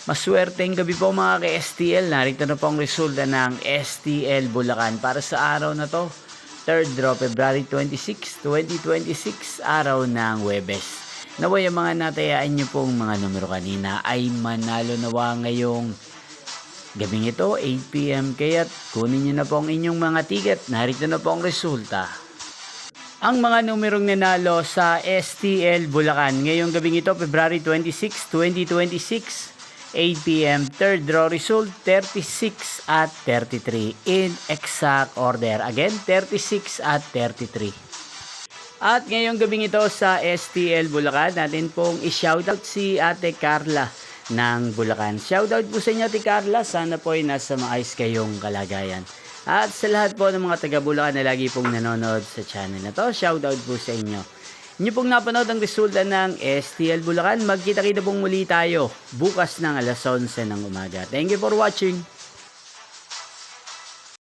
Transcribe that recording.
Maswerteng gabi po mga ka-STL. Narito na po ang resulta ng STL Bulacan para sa araw na to. 3rd draw, February 26, 2026, araw ng Huwebes. Naway ang mga natayaan nyo pong mga numero kanina ay manalo nawa ngayong gabing ito, 8 PM. Kaya't kunin nyo na po ang inyong mga ticket. Narito na po ang resulta. Ang mga numerong nanalo sa STL Bulacan ngayong gabing ito, February 26, 2026, 8 PM, 3rd draw result 36 at 33 in exact order. Again, 36 at 33. At ngayong gabing ito sa STL Bulacan, natin pong i-shoutout si Ate Carla ng Bulacan. Shoutout po sa inyo, Ate Carla. Sana po ay nasa maayos kayong kalagayan. At sa lahat po ng mga taga Bulacan na lagi pong nanonood sa channel na to, shoutout po sa inyo. Inyo pong napanood ang resulta ng STL Bulacan. Magkita-kita pong muli tayo bukas ng alas 11 ng umaga. Thank you for watching.